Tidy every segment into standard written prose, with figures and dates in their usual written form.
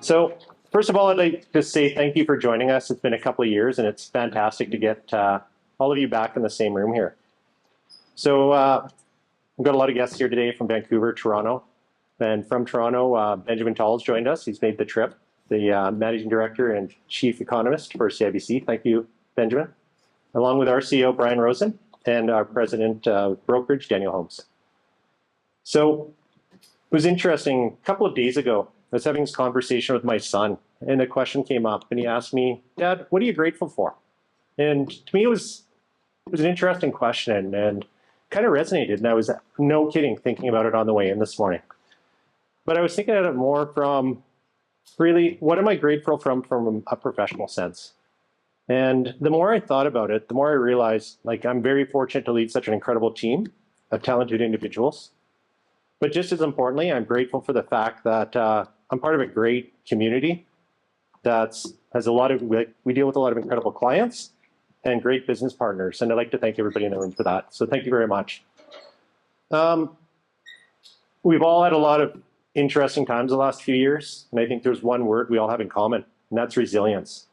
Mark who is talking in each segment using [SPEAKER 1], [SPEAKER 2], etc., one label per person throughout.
[SPEAKER 1] So first of all, I'd like to say thank you for joining us. It's been a couple of years, and it's fantastic to get all of you back in the same room here. So we've got a lot of guests here today from Vancouver, Toronto. And from Toronto, Benjamin Nicholls joined us. He's made the trip, the Managing Director and Chief Economist for CIBC. Thank you, Benjamin. Along with our CEO, Brian Rosen, and our President of Brokerage, Daniel Holmes. So it was interesting. A couple of days ago, I was having this conversation with my son, and a question came up, and he asked me, "Dad, what are you grateful for?" And to me, it was an interesting question, and kind of resonated. And I was, no kidding, thinking about it on the way in this morning. But I was thinking about it more from, really, what am I grateful from a professional sense? And the more I thought about it, the more I realized, like, I'm very fortunate to lead such an incredible team of talented individuals. But just as importantly, I'm grateful for the fact that I'm part of a great community that has a lot of, we deal with a lot of incredible clients and great business partners. And I'd like to thank everybody in the room for that. So thank you very much. We've all had a lot of interesting times the last few years. And I think there's one word we all have in common, and that's resilience.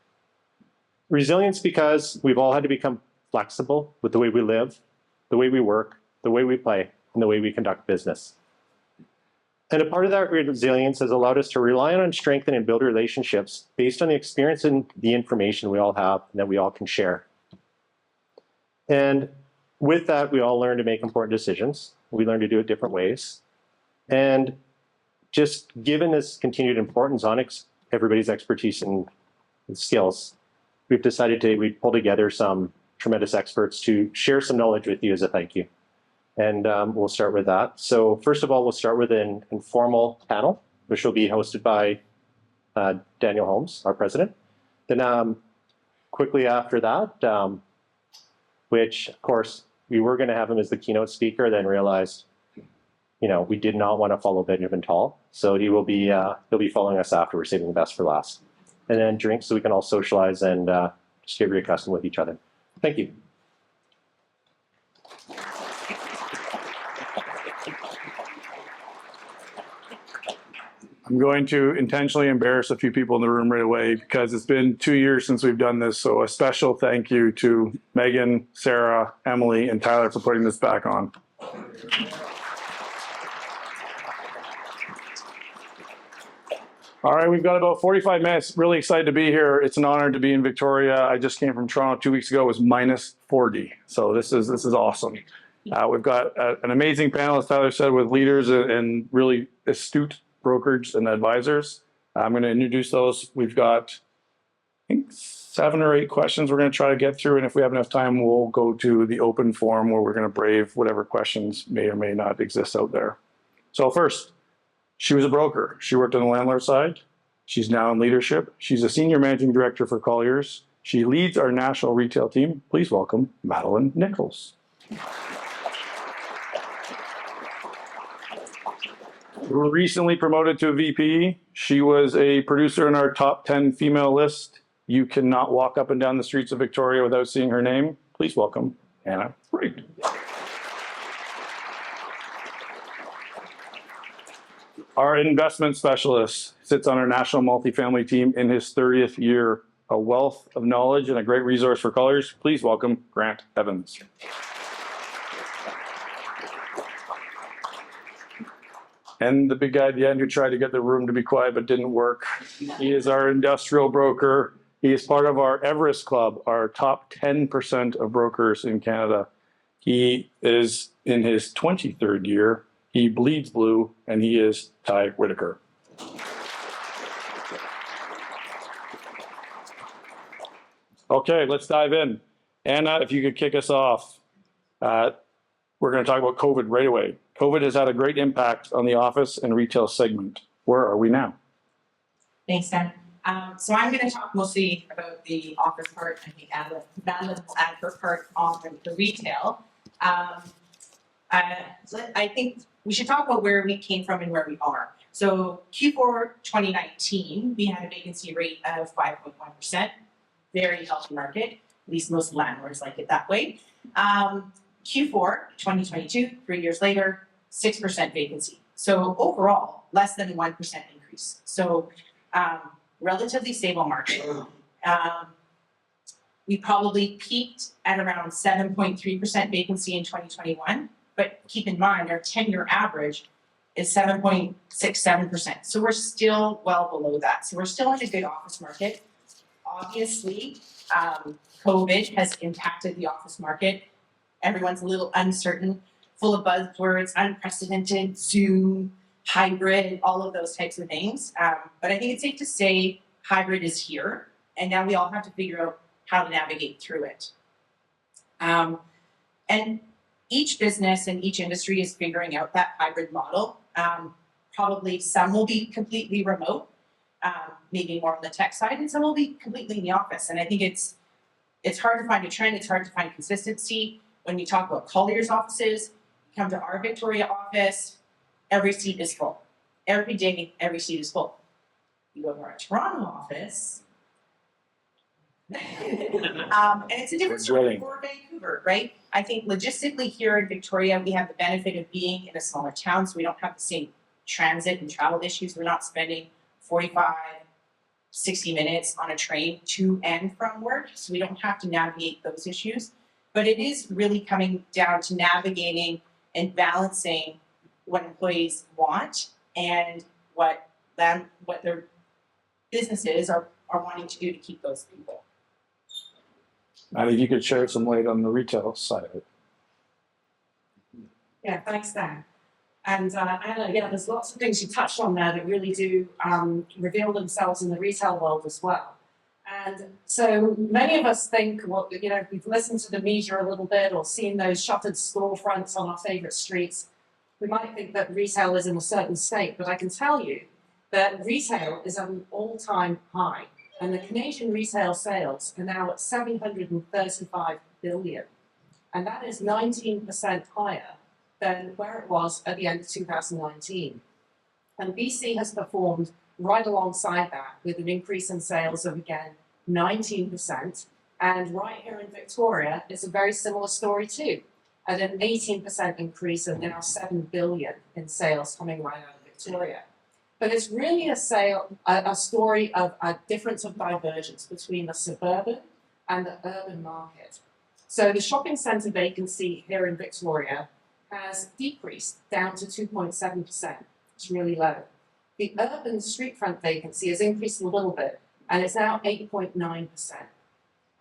[SPEAKER 1] Resilience because we've all had to become flexible with the way we live, the way we work, the way we play, and the way we conduct business. And a part of that resilience has allowed us to rely on, strengthen, and build relationships based on the experience and the information we all have and that we all can share. And with that, we all learn to make important decisions. We learn to do it different ways. And just given this continued importance on everybody's expertise and skills, we've decided we pull together some tremendous experts to share some knowledge with you as a thank you. And we'll start with that. So first of all, we'll start with an informal panel, which will be hosted by Daniel Holmes, our president. Then quickly after that, which of course we were going to have him as the keynote speaker, then realized, we did not want to follow Benjamin Tall. So he'll be following us after. We're saving the best for last. And then drinks so we can all socialize and just get reaccustomed with each other. Thank you.
[SPEAKER 2] I'm going to intentionally embarrass a few people in the room right away because it's been 2 years since we've done this. So a special thank you to Megan, Sarah, Emily, and Tyler for putting this back on. All right, we've got about 45 minutes. Really excited to be here. It's an honor to be in Victoria. I just came from Toronto 2 weeks ago. It was minus 40. So this is awesome. We've got an amazing panel, as Tyler said, with leaders and really astute brokers and advisors. I'm going to introduce those. We've got, I think, 7 or 8 questions we're going to try to get through. And if we have enough time, we'll go to the open forum where we're going to brave whatever questions may or may not exist out there. So first, she was a broker. She worked on the landlord side. She's now in leadership. She's a senior managing director for Colliers. She leads our national retail team. Please welcome Madeleine Nicholls. Recently promoted to a VP. She was a producer in our top 10 female list. You cannot walk up and down the streets of Victoria without seeing her name. Please welcome Anna Wray. Our investment specialist sits on our national multifamily team in his 30th year, a wealth of knowledge and a great resource for Colliers. Please welcome Grant Evans. And the big guy at the end who tried to get the room to be quiet but didn't work. He is our industrial broker. He is part of our Everest Club, our top 10% of brokers in Canada. He is in his 23rd year. He bleeds blue, and he is Ty Whittaker. Okay, let's dive in. Anna, if you could kick us off. We're going to talk about COVID right away. COVID has had a great impact on the office and retail segment. Where are we now?
[SPEAKER 3] Thanks, Dan. So I'm going to talk mostly about the office part. I think Madeleine will add her part on the retail. I think we should talk about where we came from and where we are. So Q4 2019, we had a vacancy rate of 5.1%. Very healthy market. At least most landlords like it that way. Q4 2022, 3 years later, 6% vacancy. So overall, less than 1% increase. So Relatively stable market. We probably peaked at around 7.3% vacancy in 2021, but keep in mind our 10-year average is 7.67%. So we're still well below that. So we're still in a good office market. Obviously, COVID has impacted the office market. Everyone's a little uncertain, full of buzzwords, unprecedented, Zoom, hybrid, all of those types of things. But I think it's safe to say hybrid is here, and now we all have to figure out how to navigate through it. And each business and each industry is figuring out that hybrid model. Probably some will be completely remote, maybe more on the tech side, and some will be completely in the office. And I think it's hard to find a trend, it's hard to find consistency. When you talk about Colliers offices, you come to our Victoria office, every seat is full. Every day, every seat is full. You go to our Toronto office, and it's a different story for Vancouver, right? I think logistically here in Victoria, we have the benefit of being in a smaller town, so we don't have the same transit and travel issues. We're not spending 45, 60 minutes on a train to and from work, so we don't have to navigate those issues. But it is really coming down to navigating and balancing what employees want and what their businesses are wanting to do to keep those people.
[SPEAKER 2] Maddie, if you could share some light on the retail side of it.
[SPEAKER 4] Yeah, thanks, Dan. And Anna, yeah, there's lots of things you touched on there that really do reveal themselves in the retail world as well. And so many of us think, well, you know, we've listened to the media a little bit or seen those shuttered storefronts on our favorite streets. We might think that retail is in a certain state, but I can tell you that retail is at an all-time high. And the Canadian retail sales are now at 735 billion. And that is 19% higher than where it was at the end of 2019. And BC has performed right alongside that with an increase in sales of, again, 19%. And right here in Victoria, it's a very similar story too, at an 18% increase of now 7 billion in sales coming right out of Victoria. But it's really a story of a difference of divergence between the suburban and the urban market. So the shopping centre vacancy here in Victoria has decreased down to 2.7%. It's really low. The urban street front vacancy has increased a little bit, and it's now 8.9%.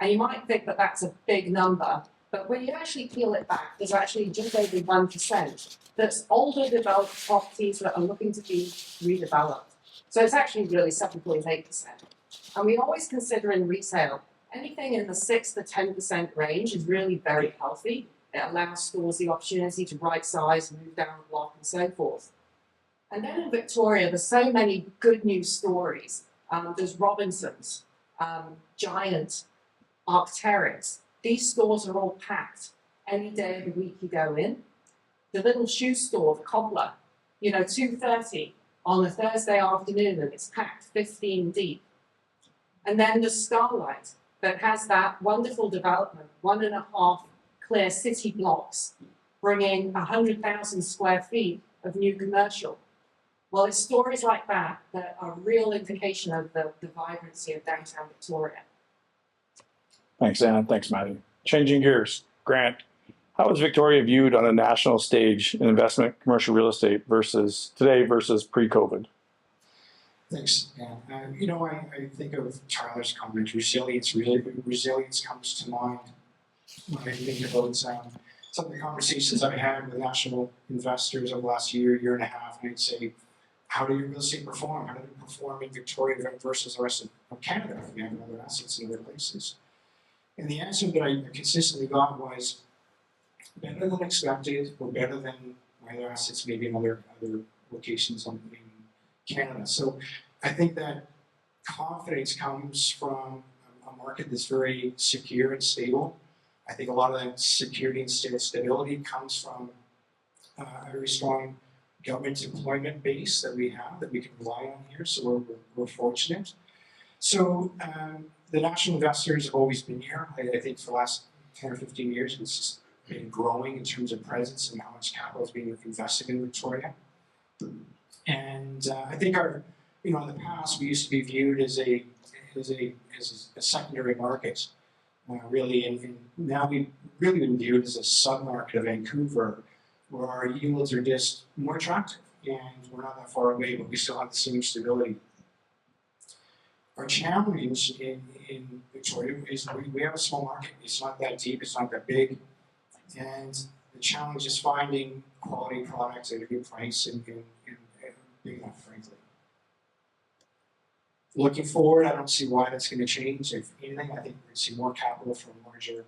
[SPEAKER 4] And you might think that that's a big number, but when you actually peel it back, there's actually just over 1% that's older developed properties that are looking to be redeveloped. So it's actually really 7.8%. And we always consider in retail, anything in the 6 to 10% range is really very healthy. It allows stores the opportunity to right size, move down the block, and so forth. And then in Victoria, there's so many good news stories. There's Robinsons, Giant, Arc'teryx. These stores are all packed. Any day of the week you go in. The little shoe store, the Cobbler, 2:30 on a Thursday afternoon, and it's packed 15 deep. And then the Starlight that has that wonderful development, 1.5 clear city blocks, bringing 100,000 square feet of new commercial. Well, it's stories like that that are a real indication of the vibrancy of downtown Victoria.
[SPEAKER 2] Thanks, Anna. Thanks, Maddie. Changing gears, Grant, how is Victoria viewed on a national stage in investment commercial real estate versus today versus pre-COVID?
[SPEAKER 5] Thanks, Dan. I think of Tyler's comment, resilience comes to mind when I think about some of the conversations I've had with national investors over the last year and a half, and I'd say, how do your real estate perform? How do they perform in Victoria versus the rest of Canada? We have other assets in other places. And the answer that I consistently got was better than expected, or better than my other assets maybe in other locations in Canada. So I think that confidence comes from a market that's very secure and stable. I think a lot of that security and stability comes from a very strong government employment base that we have, that we can rely on here, so we're fortunate. So the national investors have always been here. I think for the last 10 or 15 years, it's just been growing in terms of presence and how much capital is being invested in Victoria. And I think our you know, in the past, we used to be viewed as a secondary market, really, and now we really been viewed as a sub-market of Vancouver, where our yields are just more attractive, and we're not that far away, but we still have the same stability. Our challenge in Victoria is we have a small market. It's not that deep, it's not that big, and the challenge is finding quality products at a good price and big enough, frankly. Looking forward, I don't see why that's going to change. If anything, I think we're going to see more capital from larger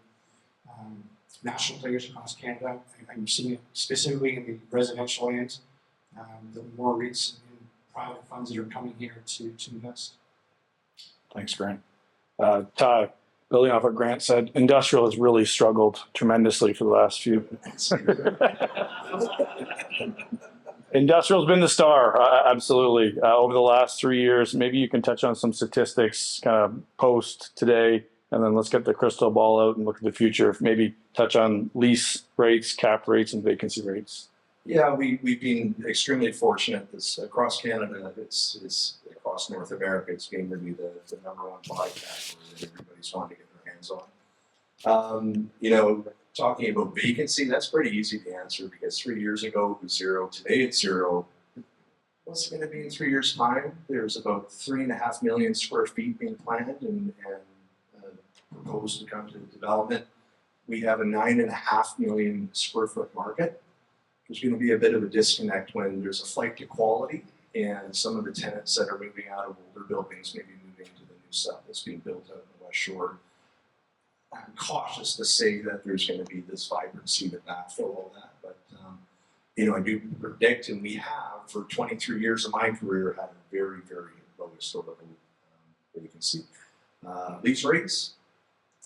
[SPEAKER 5] national players across Canada. I'm seeing it specifically in the residential end. The more REITs and private funds that are coming here to invest.
[SPEAKER 2] Thanks, Grant. Ty, building off what Grant said, industrial has really struggled tremendously for the last few. Industrial's been the star, absolutely, over the last 3 years. Maybe you can touch on some statistics kind of post today, and then let's get the crystal ball out and look at the future. Maybe touch on lease rates, cap rates, and vacancy rates.
[SPEAKER 6] Yeah, we've been extremely fortunate. This across Canada, it's across North America, it's been really the number one buy category that everybody's wanting to get their hands on. You know, talking about vacancy, that's pretty easy to answer because 3 years ago it was 0. Today it's 0. What's it going to be in 3 years' time? There's about 3.5 million square feet being planned and proposed to come to development. We have a 9.5 million square foot market. There's going to be a bit of a disconnect when there's a flight to quality and some of the tenants that are moving out of older buildings maybe moving to the new stuff that's being built out in the West Shore. I'm cautious to say that there's going to be this vibrancy to backfill all that, but you know, I do predict, and we have for 23 years of my career had a very, very low historical vacancy. Lease rates,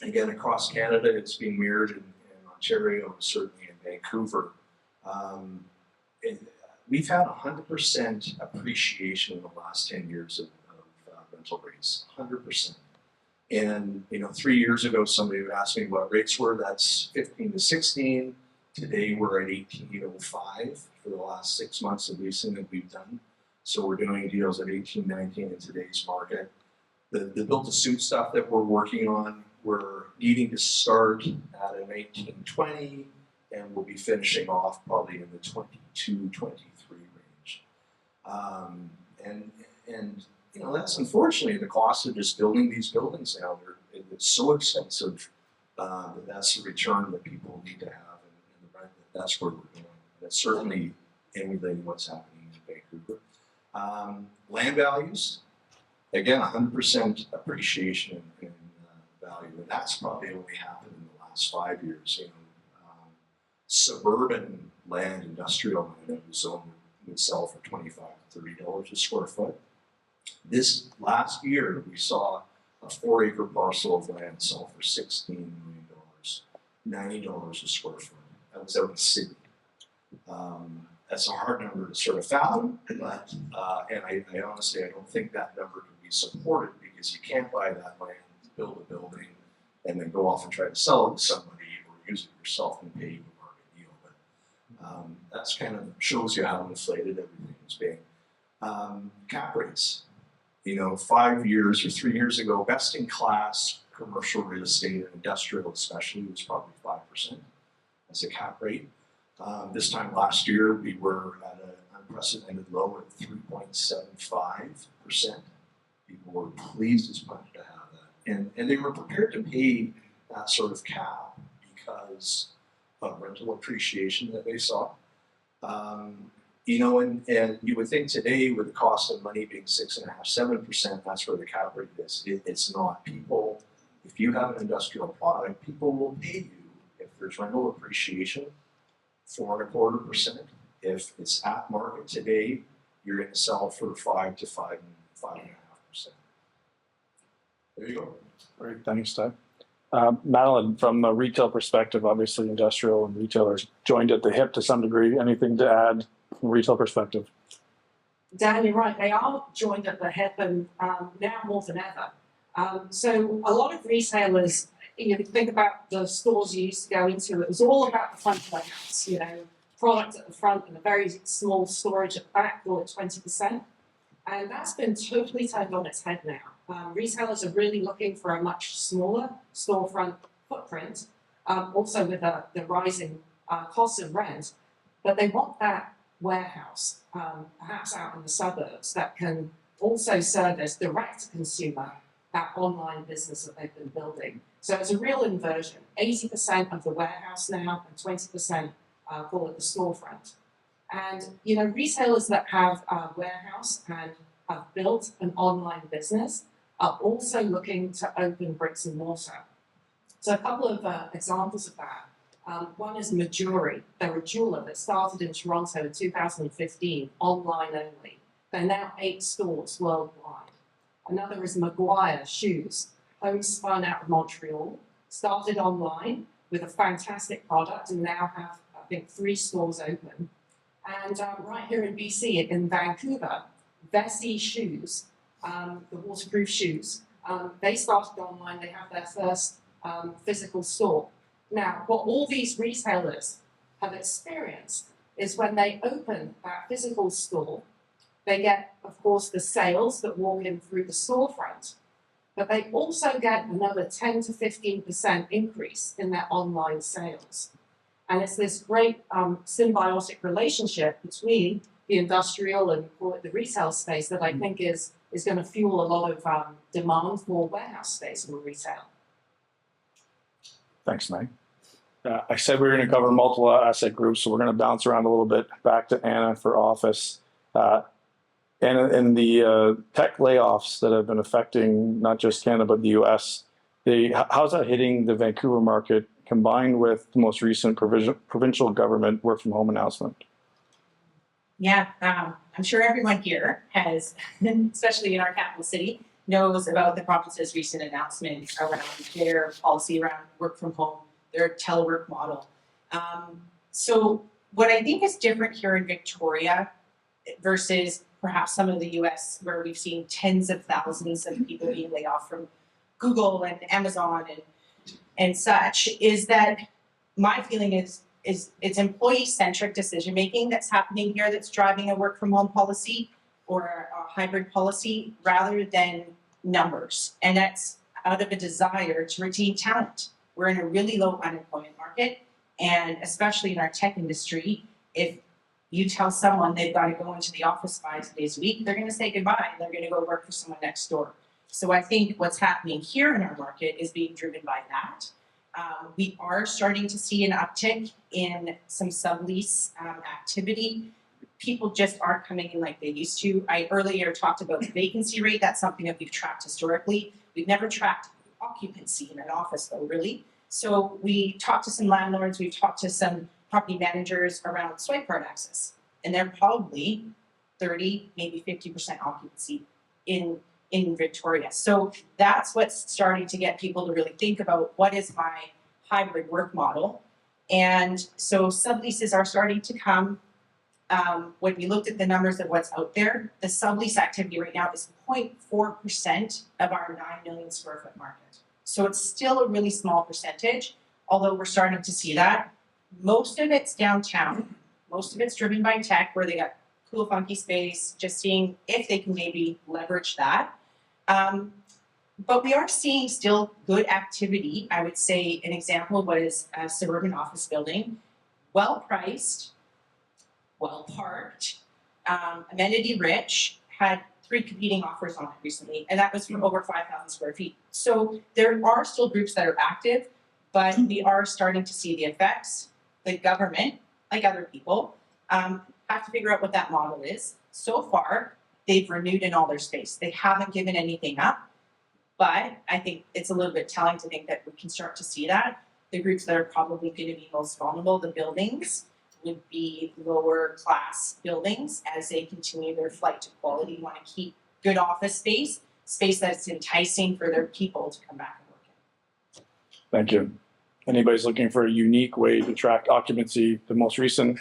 [SPEAKER 6] again, across Canada, it's being mirrored in Ontario, certainly in Vancouver. We've had 100% appreciation in the last 10 years of rental rates, 100%. And you know, 3 years ago, somebody would ask me what rates were. That's 15 to 16. Today, we're at 18.05 for the last 6 months of leasing that we've done. So we're doing deals at 18, 19 in today's market. The built-to-suit stuff that we're working on, we're needing to start at an 18, 20, and we'll be finishing off probably in the 22, 23 range. And you know, that's unfortunately the cost of just building these buildings now. It's so expensive that that's the return that people need to have, and the rent, that's where we're going. That's certainly emulating what's happening in Vancouver. Land values, again, 100% appreciation in value, and that's probably only happened in the last 5 years. You know, suburban land, industrial land in the zone would sell for $25 to $30 a square foot. This last year, we saw a 4-acre parcel of land sell for $16 million, $90 a square foot. That was out in the city. That's a hard number to sort of fathom, but and I honestly, I don't think that number can be supported because you can't buy that land, build a building, and then go off and try to sell it to somebody or use it yourself and pay you a market deal. But that's kind of shows you how inflated everything is being. Cap rates. You know, 5 years or 3 years ago, best in class commercial real estate and industrial especially was probably 5% as a cap rate. This time last year, we were at an unprecedented low at 3.75%. People were pleased as punch to have that. And they were prepared to pay that sort of cap because of rental appreciation that they saw. You know, and you would think today with the cost of money being 6.5%, 7%, that's where the cap rate is. It's not. People, if you have an industrial product, people will pay you if there's rental appreciation, 4.25%. If it's at market today, you're going to sell for 5 to 5.5%. There you go.
[SPEAKER 2] Great, thanks, Ty. Madeleine, from a retail perspective, obviously industrial and retailers joined at the hip to some degree. Anything to add from a retail perspective?
[SPEAKER 4] Dan, you're right. They are joined at the hip, and now more than ever. So a lot of retailers, you know, think about the stores you used to go into. It was all about the front of the house. You know, product at the front and a very small storage at the back, call it 20%. And that's been totally turned on its head now. Retailers are really looking for a much smaller storefront footprint, also with the rising cost of rent, but they want that warehouse, perhaps out in the suburbs, that can also service direct to consumer, that online business that they've been building. So it's a real inversion. 80% of the warehouse now and 20% call it the storefront. And retailers that have a warehouse and have built an online business are also looking to open bricks and mortar. So a couple of examples of that. One is Majuri. They're a jeweler that started in Toronto in 2015, online only. They're now 8 stores worldwide. Another is Maguire Shoes. Holmes spun out of Montreal, started online with a fantastic product and now have, I think, 3 stores open. And right here in BC, in Vancouver, Vessi Shoes, the waterproof shoes, they started online. They have their first physical store. Now, what all these retailers have experienced is when they open that physical store, they get, of course, the sales that walk in through the storefront, but they also get another 10 to 15% increase in their online sales. And it's this great symbiotic relationship between the industrial and the retail space that I think is going to fuel a lot of demand for warehouse space in retail.
[SPEAKER 2] Thanks, Meg. I said we were going to cover multiple asset groups, so we're going to bounce around a little bit back to Anna for office. And the tech layoffs that have been affecting not just Canada, but the US, how's that hitting the Vancouver market combined with the most recent provincial government work from home announcement?
[SPEAKER 3] Yeah, I'm sure everyone here has, especially in our capital city, knows about the province's recent announcement around their policy around work from home, their telework model. So what I think is different here in Victoria versus perhaps some of the US, where we've seen tens of thousands of people being laid off from Google and Amazon and such, is that my feeling is it's employee-centric decision-making that's happening here that's driving a work-from-home policy or a hybrid policy rather than numbers. And that's out of a desire to retain talent. We're in a really low unemployment market, and especially in our tech industry, if you tell someone they've got to go into the office 5 days a week, they're going to say goodbye and they're going to go work for someone next door. So I think what's happening here in our market is being driven by that. We are starting to see an uptick in some sublease activity. People just aren't coming in like they used to. I earlier talked about the vacancy rate. That's something that we've tracked historically. We've never tracked occupancy in an office though, really. So we talked to some landlords, we've talked to some property managers around swipe card access, and they're probably 30, maybe 50% occupancy in Victoria. So that's what's starting to get people to really think about what is my hybrid work model. And so subleases are starting to come. When we looked at the numbers of what's out there, the sublease activity right now is 0.4% of our 9 million square foot market. So it's still a really small percentage, although we're starting to see that. Most of it's downtown. Most of it's driven by tech, where they got cool, funky space, just seeing if they can maybe leverage that. But we are seeing still good activity. I would say an example was a suburban office building, well priced, well parked, amenity rich, had 3 competing offers on it recently, and that was for over 5,000 square feet. So there are still groups that are active, but we are starting to see the effects. The government, like other people, have to figure out what that model is. So far, they've renewed in all their space. They haven't given anything up, but I think it's a little bit telling to think that we can start to see that. The groups that are probably going to be most vulnerable, the buildings, would be lower class buildings as they continue their flight to quality. You want to keep good office space that's enticing for their people to come back and work in.
[SPEAKER 2] Thank you. Anybody's looking for a unique way to track occupancy, the most recent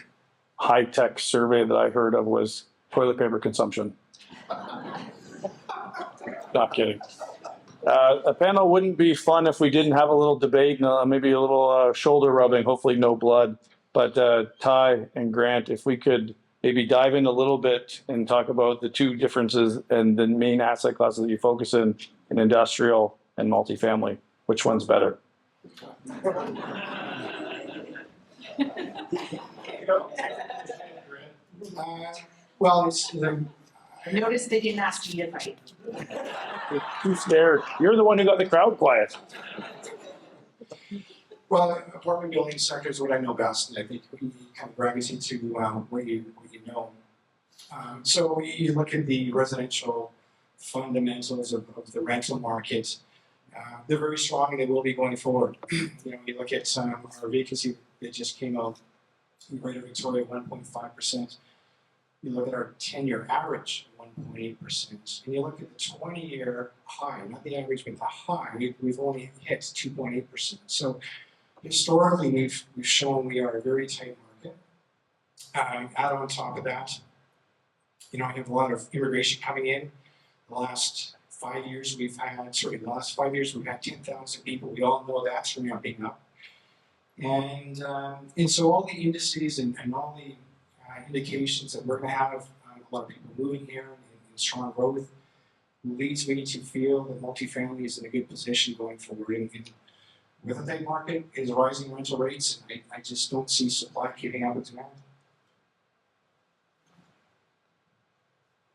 [SPEAKER 2] high-tech survey that I heard of was toilet paper consumption. Not kidding. A panel wouldn't be fun if we didn't have a little debate, maybe a little shoulder rubbing, hopefully no blood. But Ty and Grant, if we could maybe dive in a little bit and talk about the two differences and the main asset classes that you focus in industrial and multifamily. Which one's better?
[SPEAKER 5] Well, it's the,
[SPEAKER 3] I noticed they didn't ask me to fight.
[SPEAKER 2] Too scared. You're the one who got the crowd quiet.
[SPEAKER 5] well, apartment building sector is what I know best, and I think we kind of gravitate to what you know. So you look at the residential fundamentals of the rental market. They're very strong, and they will be going forward. You look at our vacancy that just came out in Greater Victoria, 1.5%. You look at our 10-year average, 1.8%. And you look at the 20-year high, not the average, but the high, we've only hit 2.8%. So historically, we've shown we are a very tight market. Add on top of that, we have a lot of immigration coming in. The last 5 years, we've had 10,000 people. We all know that's ramping up. And so all the indices and all the indications that we're going to have a lot of people moving here and strong growth leads me to feel that multifamily is in a good position going forward. And with a tight market is rising rental rates, and I just don't see supply keeping up with demand.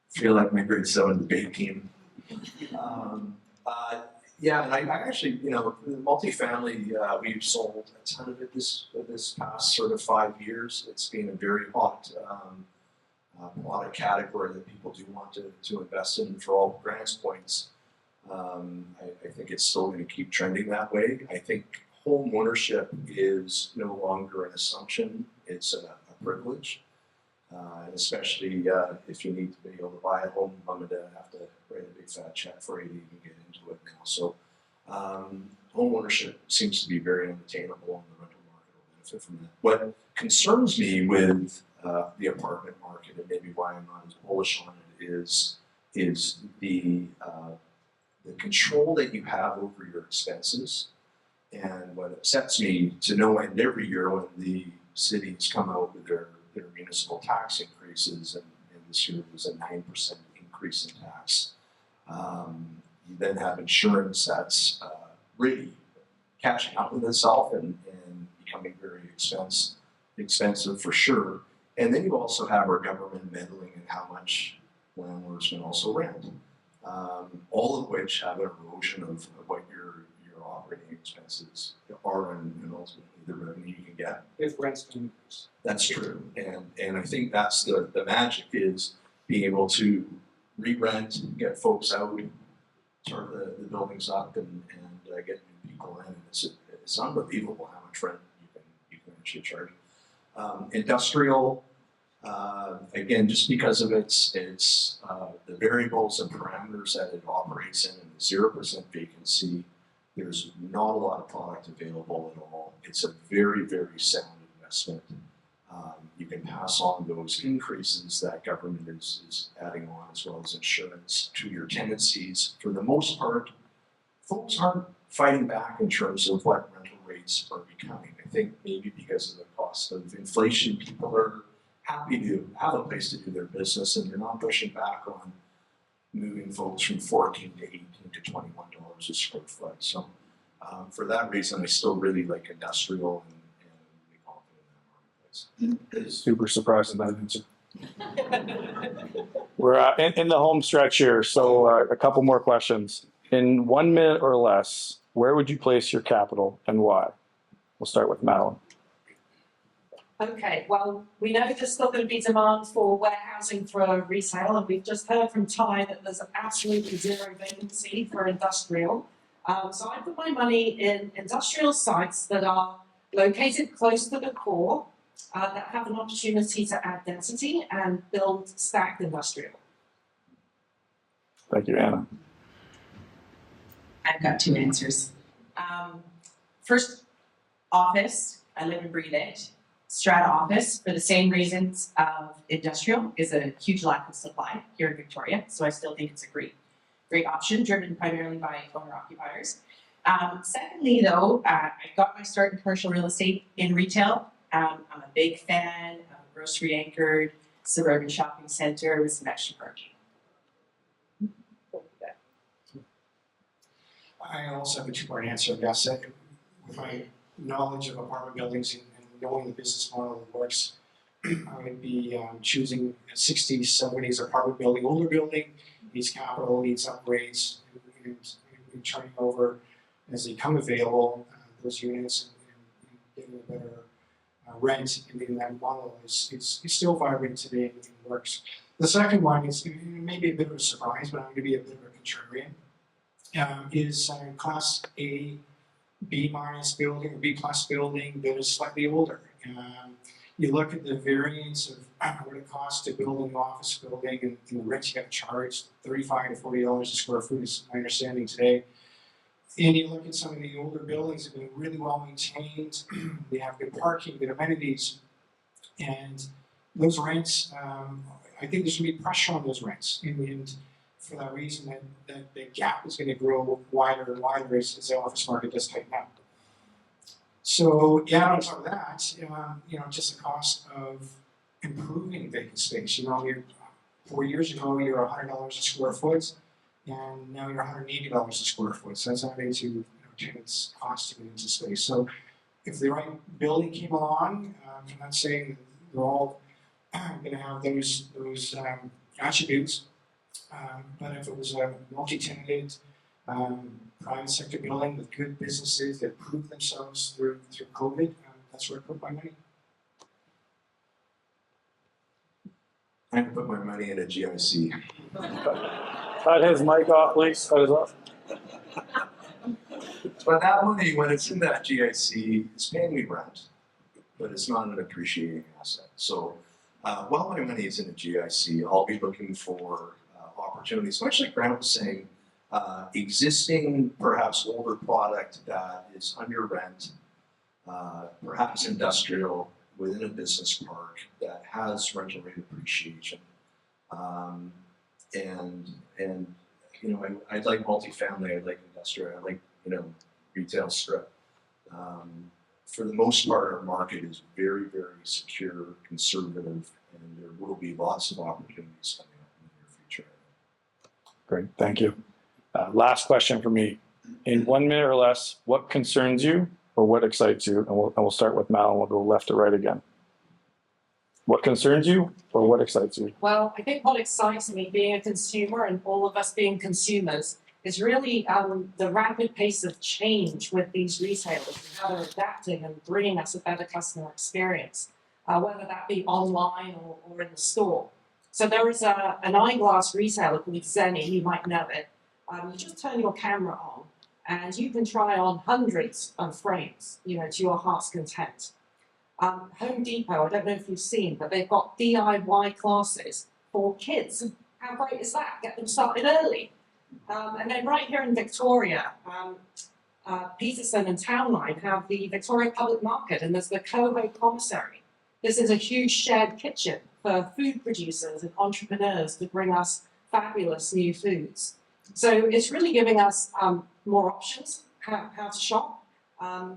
[SPEAKER 6] Feel like my grade 7 debate team. Yeah, and I actually, the multifamily, we've sold a ton of it this past sort of 5 years. It's been a very hot product category that people do want to invest in. For all Grant's points, I think it's still going to keep trending that way. I think home ownership is no longer an assumption; it's a privilege. And especially if you need to be able to buy a home, mom and dad have to write a big fat check for you to even get into it now. So home ownership seems to be very unattainable, and the rental market will benefit from that. What concerns me with the apartment market, and maybe why I'm not as bullish on it, is the control that you have over your expenses. And what upsets me to no end every year when the cities come out with their municipal tax increases, and this year was a 9% increase in tax. You then have insurance that's really catching up with itself and becoming very expensive for sure. And then you also have our government meddling in how much landlords can also rent, all of which have an erosion of what your operating expenses are and ultimately the revenue you can get.
[SPEAKER 5] If rents can increase.
[SPEAKER 6] That's true, and I think that's the magic is being able to re-rent, get folks out, start the buildings up, and get new people in. It's unbelievable how much rent you can actually charge. Industrial, again, just because of its the variables and parameters that it operates in, and the 0% vacancy, there's not a lot of product available at all. It's a very, very sound investment. You can pass on those increases that government is adding on, as well as insurance, to your tenancies. For the most part, folks aren't fighting back in terms of what rental rates are becoming. I think maybe because of the cost of inflation, people are happy to have a place to do their business, and they're not pushing back on moving folks from $14 to $18 to $21 a square foot. So for that reason, I still really like industrial and be confident in that marketplace.
[SPEAKER 2] Super surprised at that answer. We're in the home stretch here, so a couple more questions. In 1 minute or less, where would you place your capital and why? We'll start with Madeleine.
[SPEAKER 4] Okay, well, we know there's still going to be demand for warehousing for resale, and we've just heard from Ty that there's absolutely zero vacancy for industrial. So I put my money in industrial sites that are located close to the core, that have an opportunity to add density and build stacked industrial.
[SPEAKER 2] Thank you, Anna.
[SPEAKER 3] I've got two answers. First, office. I live and breathe it. Strata office, for the same reasons of industrial, is a huge lack of supply here in Victoria. So I still think it's a great option, driven primarily by owner-occupiers. Secondly, though, I got my start in commercial real estate in retail. I'm a big fan of grocery-anchored suburban shopping centre with some extra parking.
[SPEAKER 5] I also have a two-part answer, I guess. With my knowledge of apartment buildings and knowing the business model that works, I would be choosing a 60s, 70s apartment building, older building, needs capital, needs upgrades, and turning over as they come available, those units and getting a better rent in that model is still vibrant today and works. The second one is maybe a bit of a surprise, but I'm going to be a bit of a contrarian. Is Class A, B minus building or B plus building that is slightly older. You look at the variance of what it costs to build an office building and the rent you got charged, $35 to $40 a square foot is my understanding today. And you look at some of the older buildings that have been really well maintained, they have good parking, good amenities, and those rents, I think there's going to be pressure on those rents. And for that reason, that the gap is going to grow wider and wider as the office market does tighten up. So, yeah, on top of that, just the cost of improving vacant space. 4 years ago, you were $100 a square foot, and now you're $180 a square foot. So that's adding to tenants' cost to get into space. So, if the right building came along, I'm not saying they're all going to have those attributes. But if it was a multi-tenanted private sector building with good businesses that proved themselves through COVID, that's where I put my money.
[SPEAKER 6] I'm gonna put my money in a GIC.
[SPEAKER 2] Cut his mic off, please. Cut his off.
[SPEAKER 6] But that money, when it's in that GIC, it's paying me rent, but it's not an appreciating asset. So while my money is in a GIC, I'll be looking for opportunities, much like Grant was saying, existing, perhaps older product that is under rent, perhaps industrial within a business park that has rental rate appreciation. I'd like multifamily, I'd like industrial, I'd like, retail strip. For the most part, our market is very, very secure, conservative, and there will be lots of opportunities coming up in the near future.
[SPEAKER 2] Great, thank you. Last question for me. In 1 minute or less, what concerns you or what excites you? And we'll start with Mal and we'll go left to right again. What concerns you or what excites you?
[SPEAKER 4] Well, I think what excites me being a consumer and all of us being consumers is really the rapid pace of change with these retailers and how they're adapting and bringing us a better customer experience, whether that be online or in the store. So there is an eyeglass retailer called Zenni, you might know it. You just turn your camera on and you can try on hundreds of frames, to your heart's content. Home Depot, I don't know if you've seen, but they've got DIY classes for kids. How great is that? Get them started early. And then right here in Victoria, Peterson and Townline have the Victoria Public Market, and there's the Coho Commissary. This is a huge shared kitchen for food producers and entrepreneurs to bring us fabulous new foods. So it's really giving us more options, how to shop.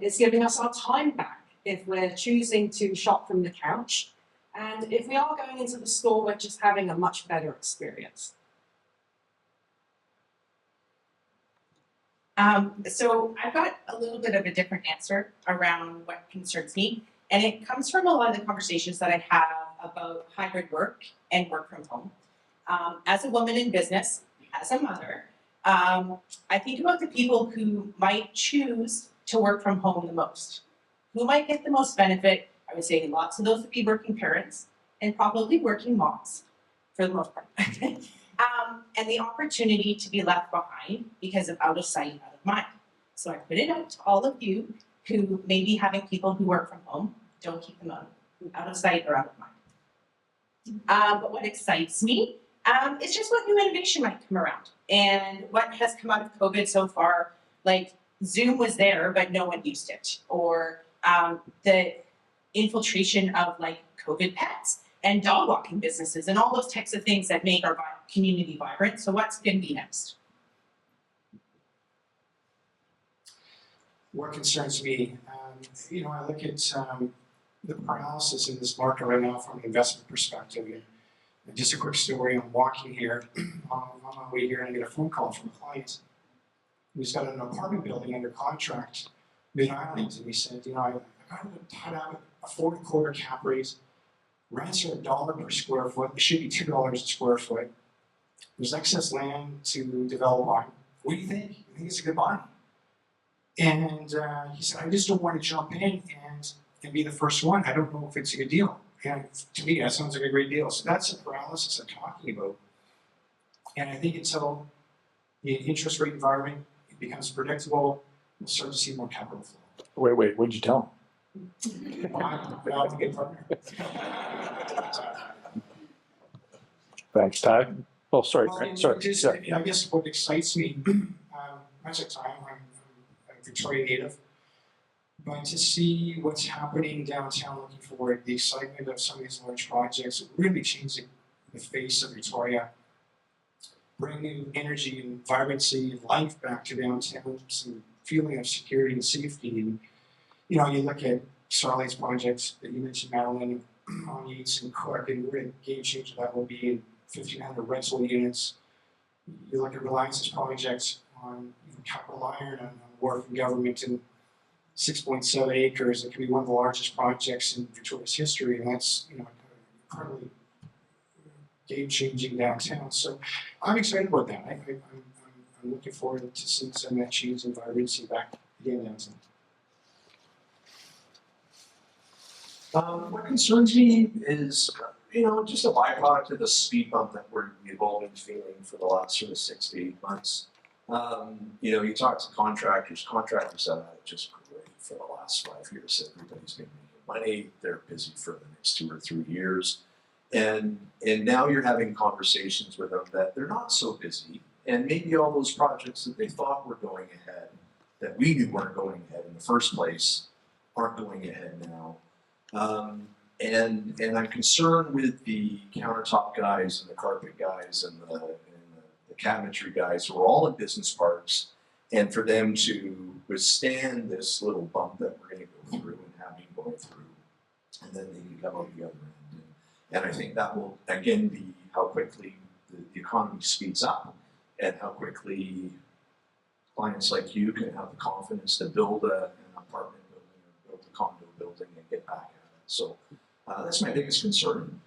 [SPEAKER 4] It's giving us our time back if we're choosing to shop from the couch. And if we are going into the store, we're just having a much better experience.
[SPEAKER 3] So I've got a little bit of a different answer around what concerns me. And it comes from a lot of the conversations that I have about hybrid work and work from home. As a woman in business, as a mother, I think about the people who might choose to work from home the most. Who might get the most benefit? I would say lots of those would be working parents and probably working moms for the most part. And the opportunity to be left behind because of out of sight, out of mind. So I put it out to all of you who may be having people who work from home. Don't keep them out of sight or out of mind. But what excites me is just what new innovation might come around. And what has come out of COVID so far, like Zoom was there, but no one used it. Or the infiltration of like COVID pets and dog walking businesses and all those types of things that make our community vibrant. So what's going to be next?
[SPEAKER 5] What concerns me, I look at the paralysis in this market right now from an investment perspective. Just a quick story, I'm walking here, on my way here, and I get a phone call from a client who's got an apartment building under contract, Mid-Island, and he said, you know, I got it tied out a 4.25 cap rate, rents are $1 per square foot, it should be $2 a square foot. There's excess land to develop on. What do you think? You think it's a good buy? And he said, I just don't want to jump in and be the first one. I don't know if it's a good deal. And to me, that sounds like a great deal. So that's the paralysis I'm talking about. And I think until the interest rate environment becomes predictable, we'll start to see more capital flow.
[SPEAKER 2] Wait, what did you tell
[SPEAKER 5] I'm a good partner.
[SPEAKER 2] him? Thanks, Ty. Oh, sorry,
[SPEAKER 5] Well,
[SPEAKER 2] Grant. Sorry.
[SPEAKER 5] just,
[SPEAKER 2] Yeah.
[SPEAKER 5] I guess what excites me, much of the time, I'm a Victoria native, but to see what's happening downtown looking forward, the excitement of some of these large projects really changing the face of Victoria, bringing energy and vibrancy and life back to downtown, some feeling of security and safety. And, you know, you look at Starlight's projects that you mentioned, Madeleine, on Yates and Cook, and what a game changer that will be in 1,500 rental units. You look at Reliance's projects on Capital Iron and Wharf and Government in 6.7 acres. It can be one of the largest projects in Victoria's history, and that's, you know, incredibly game-changing downtown. So I'm excited about that. I'm looking forward to seeing some of that change and vibrancy back again downtown.
[SPEAKER 6] What concerns me is, you know, just a byproduct of the speed bump that we've all been feeling for the last sort of 6 to 8 months. You know, you talk to contractors have had it just great for the last 5 years. Everybody's been making money. They're busy for the next 2 or 3 years. And now you're having conversations with them that they're not so busy. And maybe all those projects that they thought were going ahead, that we knew weren't going ahead in the first place, aren't going ahead now. And I'm concerned with the countertop guys and the carpet guys and the cabinetry guys who are all in business parks, and for them to withstand this little bump that we're going to go through and have been going through, and then they can come out the other end. And I think that will again be how quickly the economy speeds up, and how quickly clients like you can have the confidence to build an apartment building or build a condo building and get back at it. So that's my biggest concern.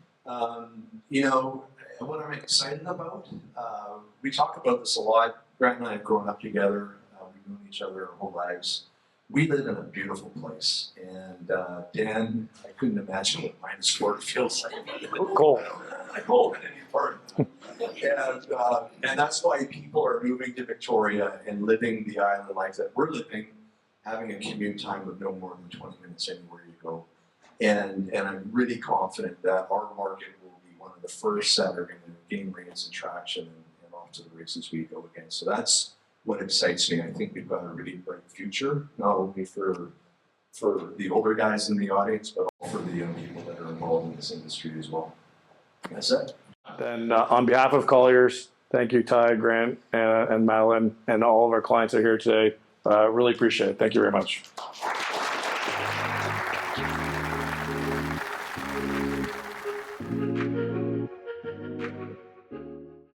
[SPEAKER 6] You know, what I'm excited about, we talk about this a lot. Grant and I have grown up together. We've known each other our whole lives. We live in a beautiful place. And Dan, I couldn't imagine what -4 feels like.
[SPEAKER 2] Cool.
[SPEAKER 6] I cold in any part. And that's why people are moving to Victoria and living the island life that we're living, having a commute time of no more than 20 minutes anywhere you go. And I'm really confident that our market will be one of the first that are going to gain rates and traction and off to the races we go again. So that's what excites me. I think we've got a really bright future, not only for the older guys in the audience, but also for the young people that are involved in this industry as well. That's it.
[SPEAKER 2] Then on behalf of Colliers, thank you, Ty, Grant, and Madeleine, and all of our clients that are here today. Really appreciate it. Thank you very much.